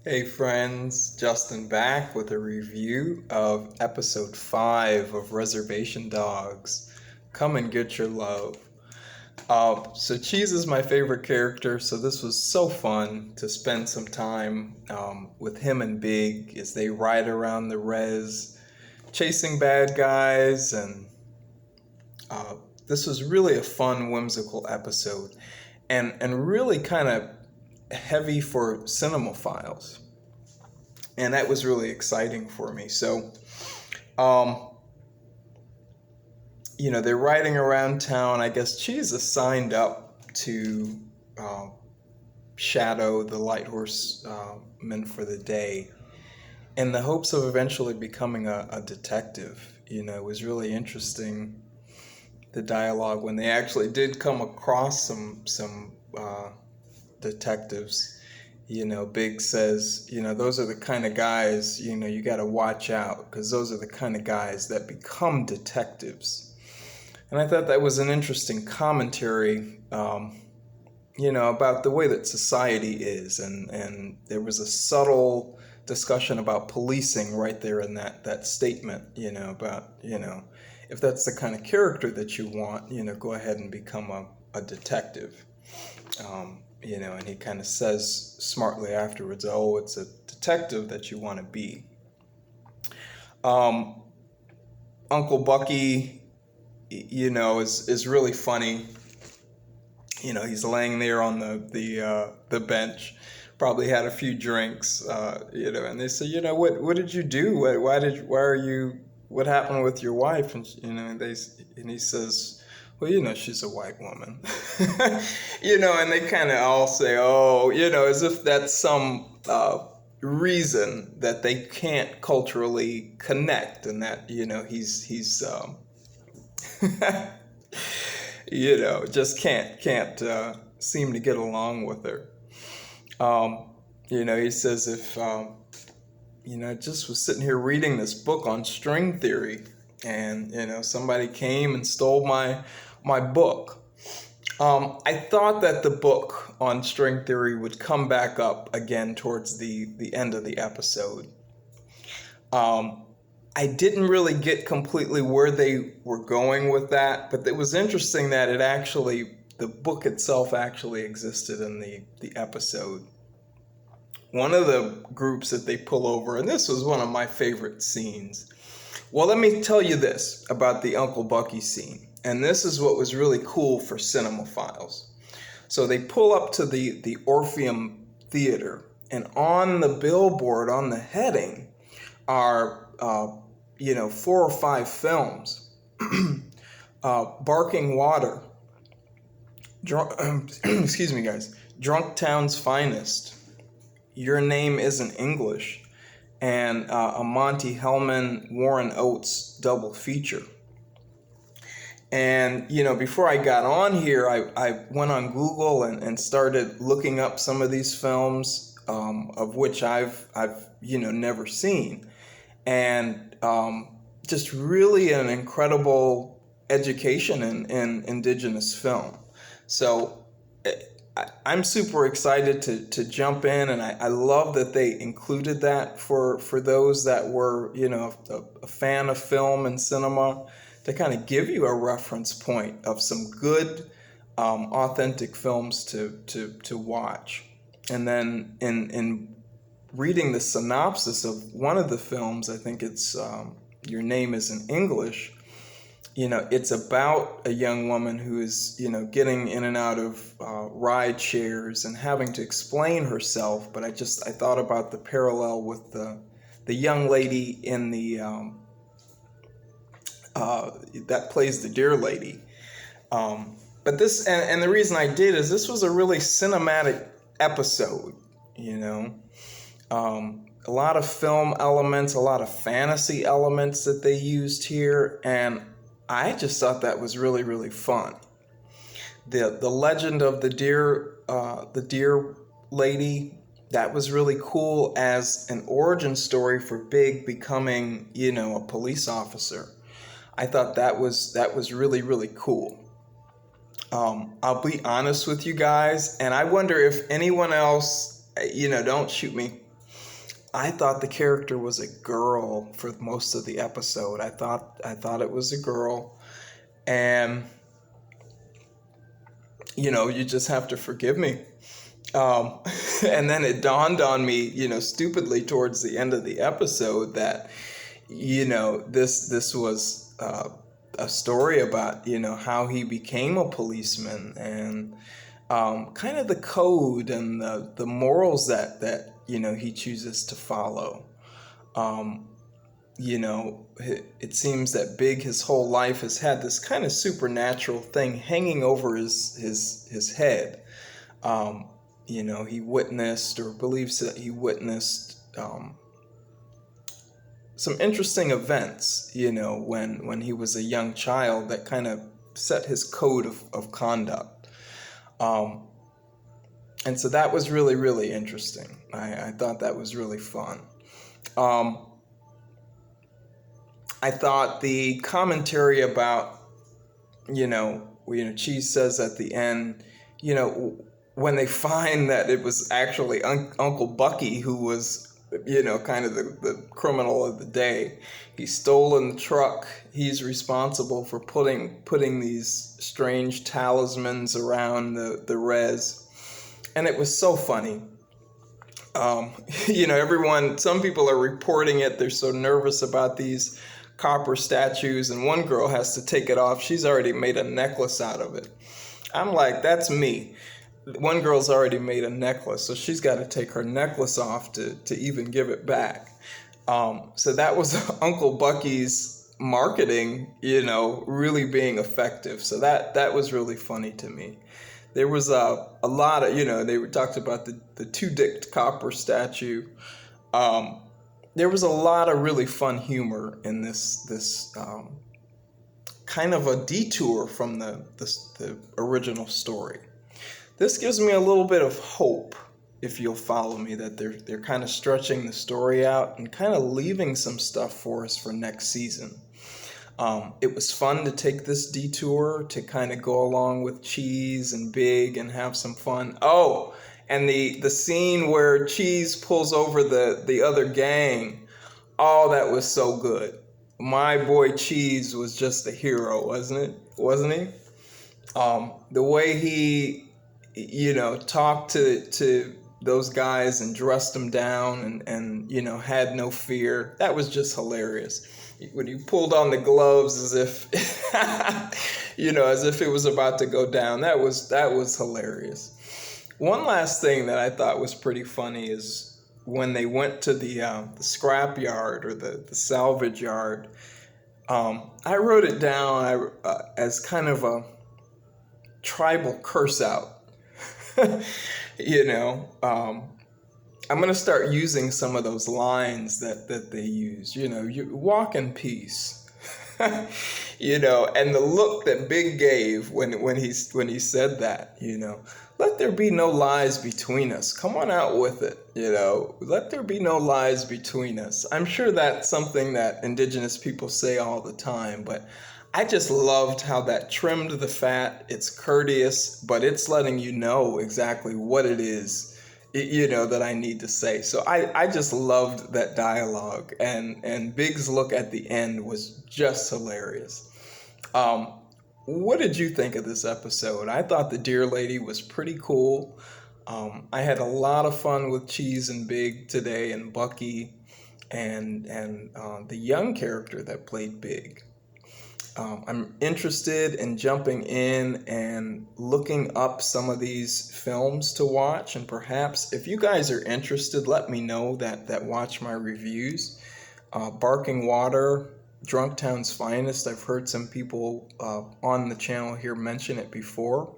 Hey friends, Justin back with a review of episode 5 of Reservation Dogs. Come and get your love. So Cheese is my favorite character, so this was so fun to spend some time with him and Big as they ride around the res, chasing bad guys, and this was really a fun, whimsical episode, and really kind of heavy for cinemaphiles. And that was really exciting for me. So, they're riding around town. I guess Cheese is signed up to shadow the light horsemen for the day in the hopes of eventually becoming a detective. It was really interesting, the dialogue, when they actually did come across some detectives. Big says, those are the kind of guys, you got to watch out, because those are the kind of guys that become detectives. And I thought that was an interesting commentary, about the way that society is. And there was a subtle discussion about policing right there in that statement, about, if that's the kind of character that you want, go ahead and become a detective. And he kind of says smartly afterwards, oh, it's a detective that you want to be. Uncle Bucky, is really funny. He's laying there on the bench, probably had a few drinks, and they say, what did you do? What happened with your wife? And, and he says, well, she's a white woman, and they kind of all say, oh, as if that's some reason that they can't culturally connect, and that, he's just can't seem to get along with her. He says, if, I just was sitting here reading this book on string theory, and, somebody came and stole my book. I thought that the book on string theory would come back up again towards the end of the episode. I didn't really get completely where they were going with that, but it was interesting that the book itself actually existed in the episode. One of the groups that they pull over, and this was one of my favorite scenes. Well, let me tell you this about the Uncle Bucky scene. And this is what was really cool for cinemaphiles. So they pull up to the Orpheum Theater, and on the billboard, on the heading, are 4 or 5 films. Barking Water, excuse me, guys, Drunk Town's Finest, Your Name Isn't English, and a Monty Hellman, Warren Oates double feature. And, before I got on here, I went on Google and started looking up some of these films, of which I've never seen. And just really an incredible education in Indigenous film. So I'm super excited to jump in, and I love that they included that for those that were, a fan of film and cinema, to kind of give you a reference point of some good, authentic films to watch. And then in reading the synopsis of one of the films, I think it's Your Name Isn't English, it's about a young woman who is, getting in and out of ride shares and having to explain herself. But I thought about the parallel with the young lady in the that plays the Deer Lady. But this, and the reason I did is this was a really cinematic episode, a lot of film elements, a lot of fantasy elements that they used here, and I just thought that was really, really fun. The legend of the Deer Lady, that was really cool as an origin story for Big becoming, a police officer. I thought that was really, really cool. I'll be honest with you guys, and I wonder if anyone else, don't shoot me, I thought the character was a girl for most of the episode. I thought it was a girl, and you just have to forgive me. Um, and then it dawned on me, stupidly towards the end of the episode that, this was a story about, how he became a policeman, and kind of the code and the morals that he chooses to follow. Um, it seems that Big his whole life has had this kind of supernatural thing hanging over his head. Um, he witnessed, or believes that he witnessed, some interesting events, when he was a young child that kind of set his code of conduct. And so that was really, really interesting. I thought that was really fun. I thought the commentary about, Cheese says at the end, when they find that it was actually Uncle Bucky who was, kind of the criminal of the day. He's stolen the truck. He's responsible for putting these strange talismans around the res. And it was so funny. Some people are reporting it. They're so nervous about these copper statues, and one girl has to take it off. She's already made a necklace out of it. I'm like, that's me. One girl's already made a necklace, so she's got to take her necklace off to even give it back. So that was Uncle Bucky's marketing, really being effective. So that was really funny to me. There was a lot of, they talked about the two-dicked copper statue. There was a lot of really fun humor in this kind of a detour from the original story. This gives me a little bit of hope, if you'll follow me, that they're kind of stretching the story out and kind of leaving some stuff for us for next season. It was fun to take this detour to kind of go along with Cheese and Big and have some fun. Oh, and the scene where Cheese pulls over the other gang. Oh, that was so good. My boy Cheese was just a hero, wasn't he? The way he, talked to those guys and dressed them down and had no fear. That was just hilarious. When he pulled on the gloves as if, as if it was about to go down. That was hilarious. One last thing that I thought was pretty funny is when they went to the scrap yard or the salvage yard. I wrote it down as kind of a tribal curse out. I'm going to start using some of those lines that they use. You walk in peace. And the look that Big gave when he said that, let there be no lies between us. Come on out with it, let there be no lies between us. I'm sure that's something that Indigenous people say all the time, but I just loved how that trimmed the fat. It's courteous, but it's letting you know exactly what it is, that I need to say. So I just loved that dialogue, and Big's look at the end was just hilarious. What did you think of this episode? I thought the Deer Lady was pretty cool. I had a lot of fun with Cheese and Big today, and Bucky, and the young character that played Big. I'm interested in jumping in and looking up some of these films to watch, and perhaps if you guys are interested, let me know that watch my reviews. Barking Water, Drunktown's Finest. I've heard some people on the channel here mention it before.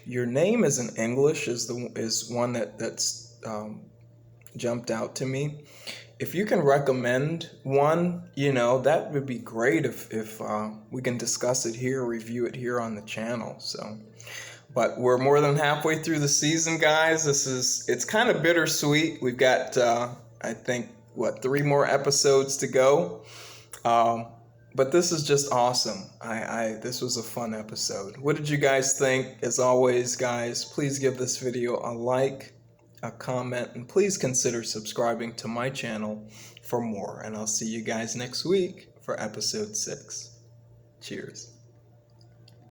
Your Name is in English is one that's jumped out to me. If you can recommend one, that would be great if we can discuss it here, review it here on the channel. So, but we're more than halfway through the season, guys. It's kind of bittersweet. We've got, I think, 3 more episodes to go. But this is just awesome. This was a fun episode. What did you guys think? As always, guys, please give this video a like, a comment, and please consider subscribing to my channel for more. And I'll see you guys next week for episode 6. Cheers.